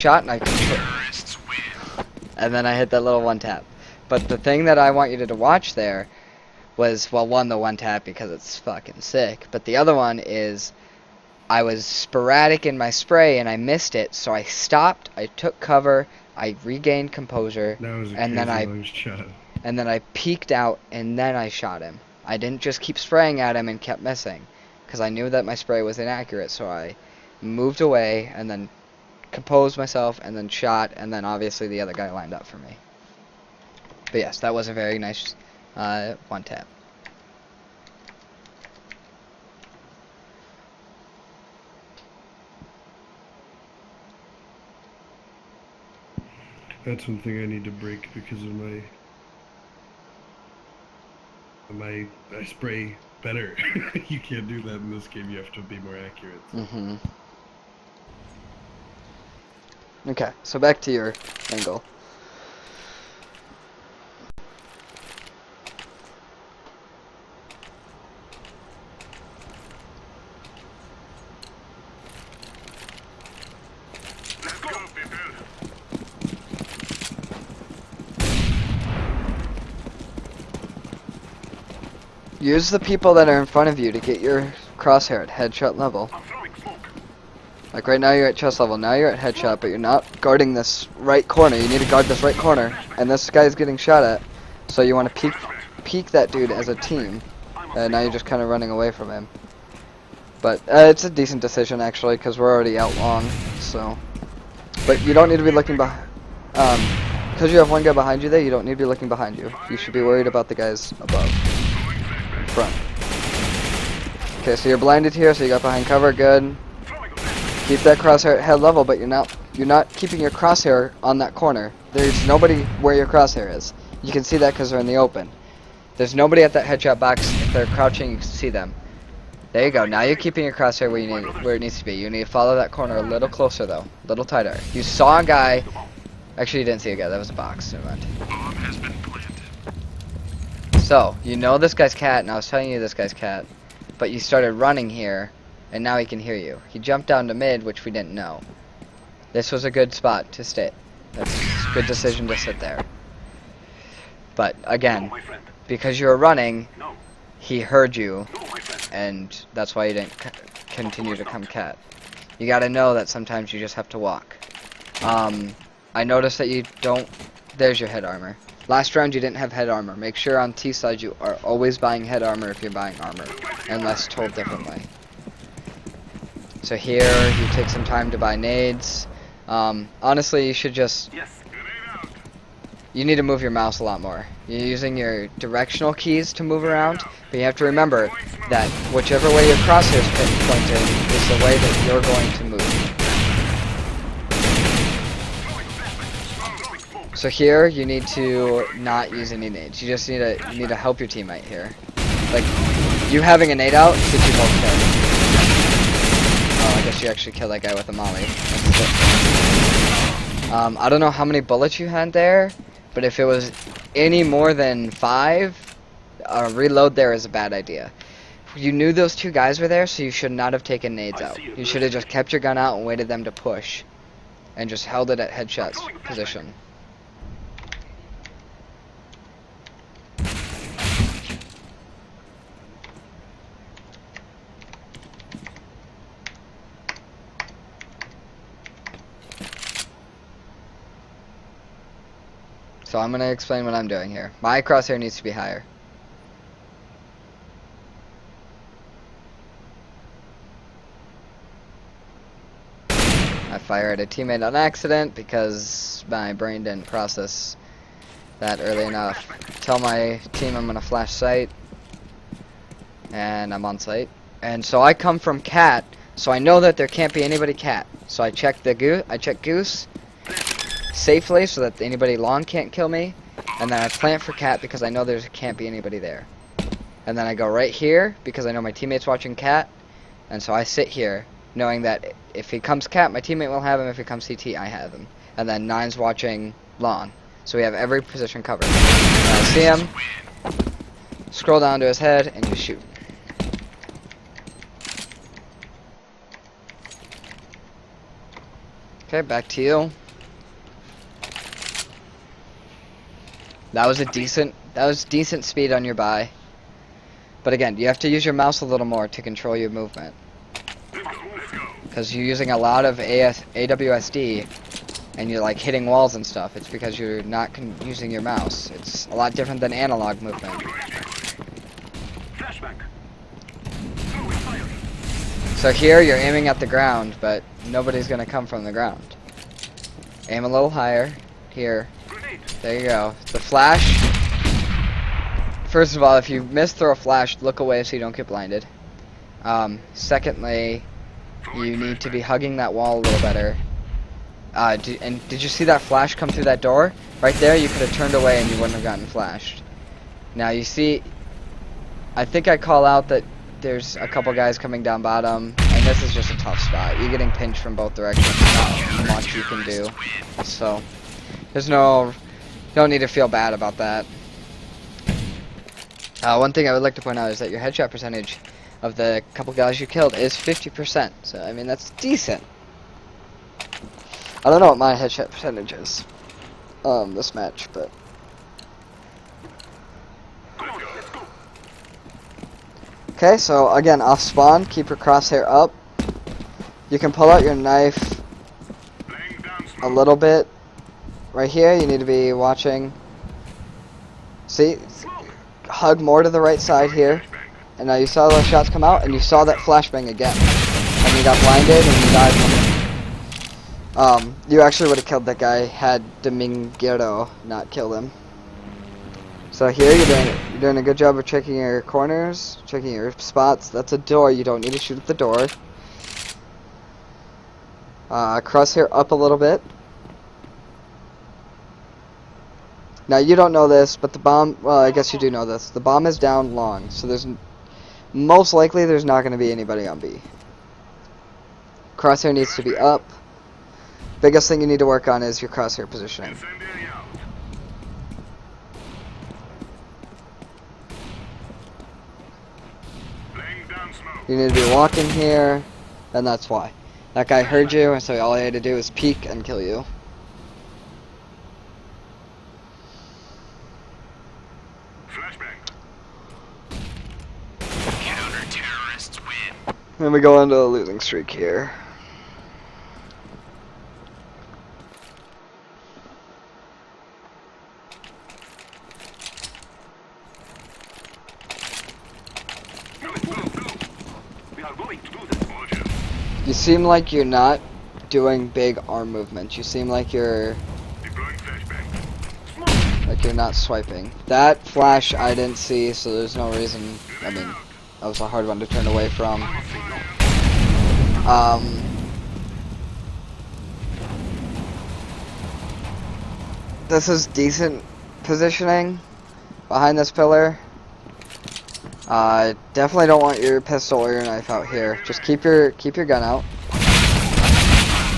shot and and then I hit that little one tap. But the thing that I want you to watch there was, well, one, the one tap because it's fucking sick, but the other one is I was sporadic in my spray and I missed it, so I stopped, I took cover, I regained composure, and then I peeked out and then I shot him. I didn't just keep spraying at him and kept missing, because I knew that my spray was inaccurate, so I moved away and then composed myself and then shot, and then obviously the other guy lined up for me. But yes, that was a very nice one tap. That's one thing I need to break because of I spray better. You can't do that in this game. You have to be more accurate. Mm-hmm. Okay, so back to your angle. Use the people that are in front of you to get your crosshair at headshot level. Like right now you're at chest level, now you're at headshot, but you're not guarding this right corner. You need to guard this right corner, and this guy's getting shot at. So you want to peek that dude as a team, and now you're just kind of running away from him. But it's a decent decision actually, because we're already out long, so. But you don't need to be looking behind, because you have one guy behind you there, you don't need to be looking behind you. You should be worried about the guys above. Front. Okay, so you're blinded here, so you got behind cover, good. Keep that crosshair at head level, but you're not keeping your crosshair on that corner. There's nobody where your crosshair is. You can see that because they're in the open. There's nobody at that headshot box. If they're crouching, you can see them. There you go. Now you're keeping your crosshair where it needs to be. You need to follow that corner a little closer, though. A little tighter. You saw a guy. Actually, you didn't see a guy. That was a box. Never mind. So, you know this guy's cat, and I was telling you this guy's cat, but you started running here, and now he can hear you. He jumped down to mid, which we didn't know. This was a good spot to stay. That's a good decision to sit there. But, again, because you were running, he heard you, and that's why you didn't continue to come cat. You gotta know that sometimes you just have to walk. I noticed that you don't... There's your head armor. Last round you didn't have head armor. Make sure on T side you are always buying head armor if you're buying armor, unless told differently. So here you take some time to buy nades. Honestly, you should just... You need to move your mouse a lot more. You're using your directional keys to move around, but you have to remember that whichever way your crosshair's pointed is the way that you're going to move. So here, you need to not use any nades. You just need to help your teammate here. Like, you having a nade out gets you both killed. Oh, I guess you actually killed that guy with a molly. I don't know how many bullets you had there, but if it was any more than 5, reload there is a bad idea. You knew those two guys were there, so you should not have taken nades out. You should have just kept your gun out and waited them to push, and just held it at headshot position. So I'm going to explain what I'm doing here. My crosshair needs to be higher. I fired a teammate on accident because my brain didn't process that early enough. Tell my team I'm going to flash sight, and I'm on sight. And so I come from cat, so I know that there can't be anybody cat. So I check goose safely so that anybody long can't kill me, and then I plant for cat because I know there can't be anybody there. And then I go right here because I know my teammate's watching cat, and so I sit here knowing that if he comes cat, my teammate will have him. If he comes CT, I have him. And then 9's watching long, so we have every position covered. And I see him, scroll down to his head, and just shoot. Okay, back to you. That was decent speed on your buy. But again, you have to use your mouse a little more to control your movement. Because you're using a lot of AWSD and you're like hitting walls and stuff. It's because you're not using your mouse. It's a lot different than analog movement. So here you're aiming at the ground, but nobody's gonna come from the ground. Aim a little higher. Here. There you go. The flash. First of all, if you miss throw a flash, look away so you don't get blinded. Secondly, you need to be hugging that wall a little better. Did you see that flash come through that door? Right there, you could have turned away and you wouldn't have gotten flashed. Now you see, I think I call out that there's a couple guys coming down bottom, and this is just a tough spot. You're getting pinched from both directions, not much you can do. So, you don't need to feel bad about that. One thing I would like to point out is that your headshot percentage of the couple guys you killed is 50%. So, I mean, that's decent. I don't know what my headshot percentage is, this match, but... Okay, so again, off spawn, keep your crosshair up. You can pull out your knife a little bit. Right here, you need to be watching. See? Hug more to the right side here. And now you saw those shots come out, and you saw that flashbang again. And you got blinded, and you died. You actually would have killed that guy had Dominguero not killed him. So here you're doing a good job of checking your corners, checking your spots. That's a door. You don't need to shoot at the door. Crosshair up a little bit. Now you don't know this, but the bomb. Well, I guess you do know this. The bomb is down long, so most likely there's not going to be anybody on B. Crosshair needs to be up. Biggest thing you need to work on is your crosshair positioning. You need to be walking here, and that's why. That guy heard you, and so all he had to do was peek and kill you. Counter-terrorists win. Then we go into a losing streak here. You seem like you're not doing big arm movements. You seem like you're not swiping. That flash I didn't see, so there's no reason. I mean, that was a hard one to turn away from. This is decent positioning behind this pillar. Definitely don't want your pistol or your knife out here. Just keep your gun out.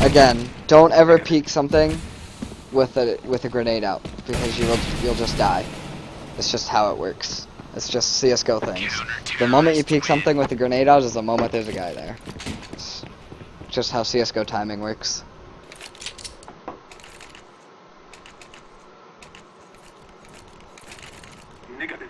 Again, don't ever peek something with a grenade out, because you'll just die. It's just how it works. It's just CS:GO things. The moment you peek something with a grenade out is the moment there's a guy there. It's just how CS:GO timing works. Negative.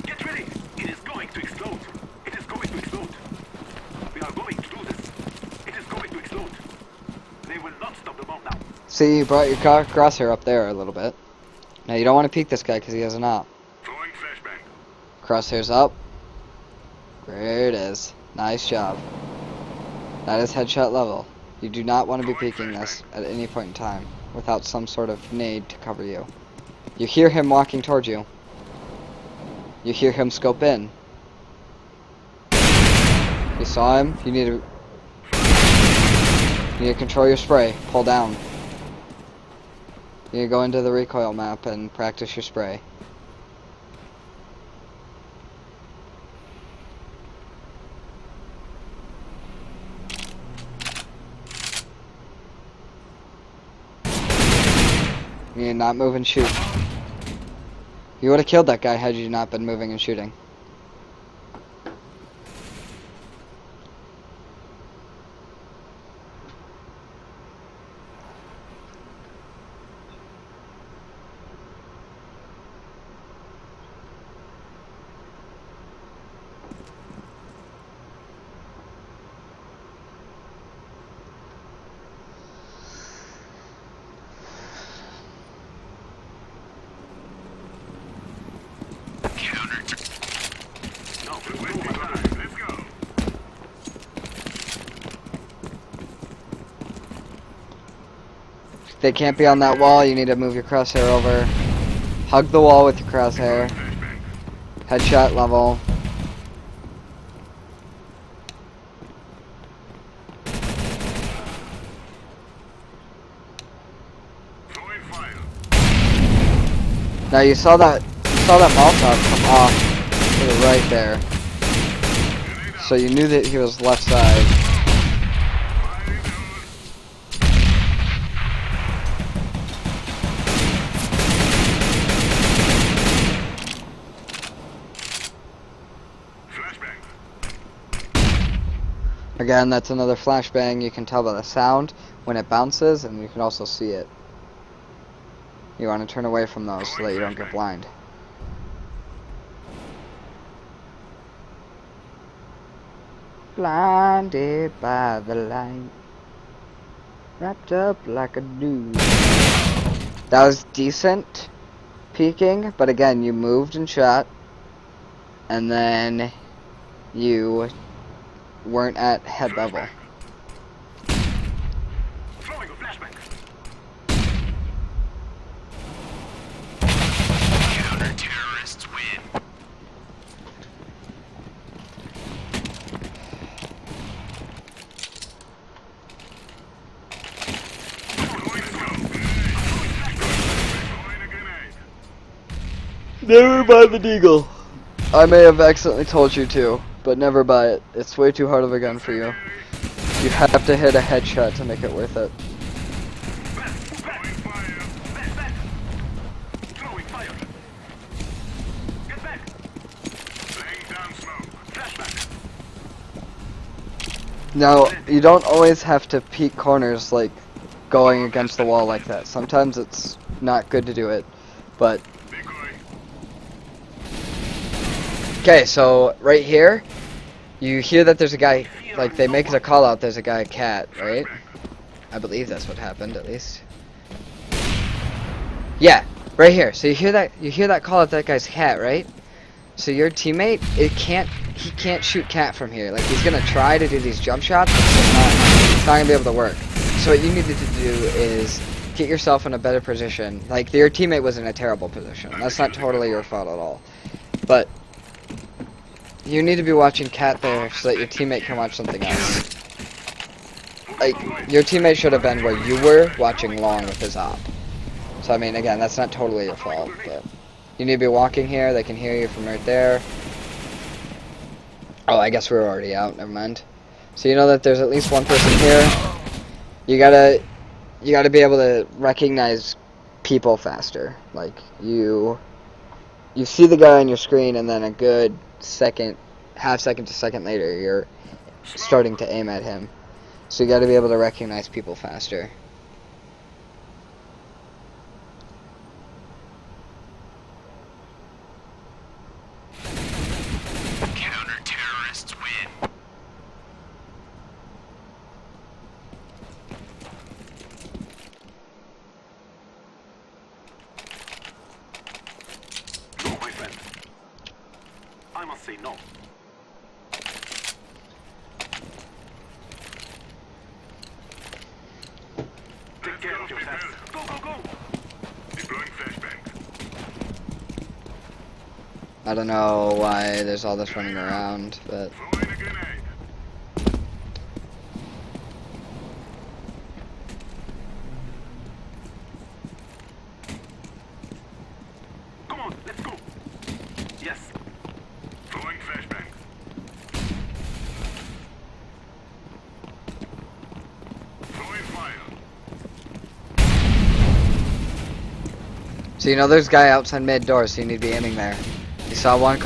Get ready! It is going to explode! It is going to explode! We are going to do this! It is going to explode! They will not stop the bomb now! See, you brought your crosshair up there a little bit. Now you don't want to peek this guy because he has an op. Throwing flashbang. Crosshair's up. There it is. Nice job. That is headshot level. You do not want to be peeking this at any point in time without some sort of nade to cover you. You hear him walking towards you. You hear him scope in. You saw him. You need to control your spray. Pull down. You need to go into the recoil map and practice your spray. You need to not move and shoot. You would have killed that guy had you not been moving and shooting. No, let's go. If they can't be on that wall, you need to move your crosshair over. Hug the wall with your crosshair. Headshot level. Throwing fire. Now you saw that Molotov come off to the right there. So you knew that he was left side. Flashbang. Again, that's another flashbang. You can tell by the sound when it bounces, and you can also see it. You want to turn away from those so that you don't get blind. Blinded by the light, wrapped up like a dude. That was decent peeking, but again, you moved and shot, and then you weren't at head level. Throwing a flashbang. Counter-terrorists win. Never buy the Deagle. I may have accidentally told you to, but never buy it. It's way too hard of a gun for you. You have to hit a headshot to make it worth it. Throwing fire. Back. Throwing fire. Get back. Laying down smoke. Flashbang. Now, you don't always have to peek corners like going against the wall like that. Sometimes it's not good to do it, but... Okay, so right here, you hear that there's a guy, like they make a call out, there's a guy cat, right? I believe that's what happened, at least. Yeah, right here. So you hear that call out, that guy's cat, right? So your teammate, he can't shoot cat from here. Like he's gonna try to do these jump shots, but it's not gonna be able to work. So what you needed to do is get yourself in a better position. Like your teammate was in a terrible position. That's not totally your fault at all. But you need to be watching cat there so that your teammate can watch something else. Like, your teammate should have been where you were, watching long with his op. So, I mean, again, that's not totally your fault, but you need to be walking here, they can hear you from right there. Oh, I guess we were already out, never mind. So you know that there's at least one person here. You gotta be able to recognize people faster. Like, you see the guy on your screen, and then a good half second to second later, you're starting to aim at him. So you got to be able to recognize people faster. Counter-terrorists win. No, my friend. I must say no. Take care of yourself. Go, go, go! Deploying flashbang. I don't know why there's all this running around, but... Throwing a grenade. Come on, let's go. Yes. Throwing flashbang. Throwing fire. So you know there's a guy outside mid door, so you need to be aiming there. You saw one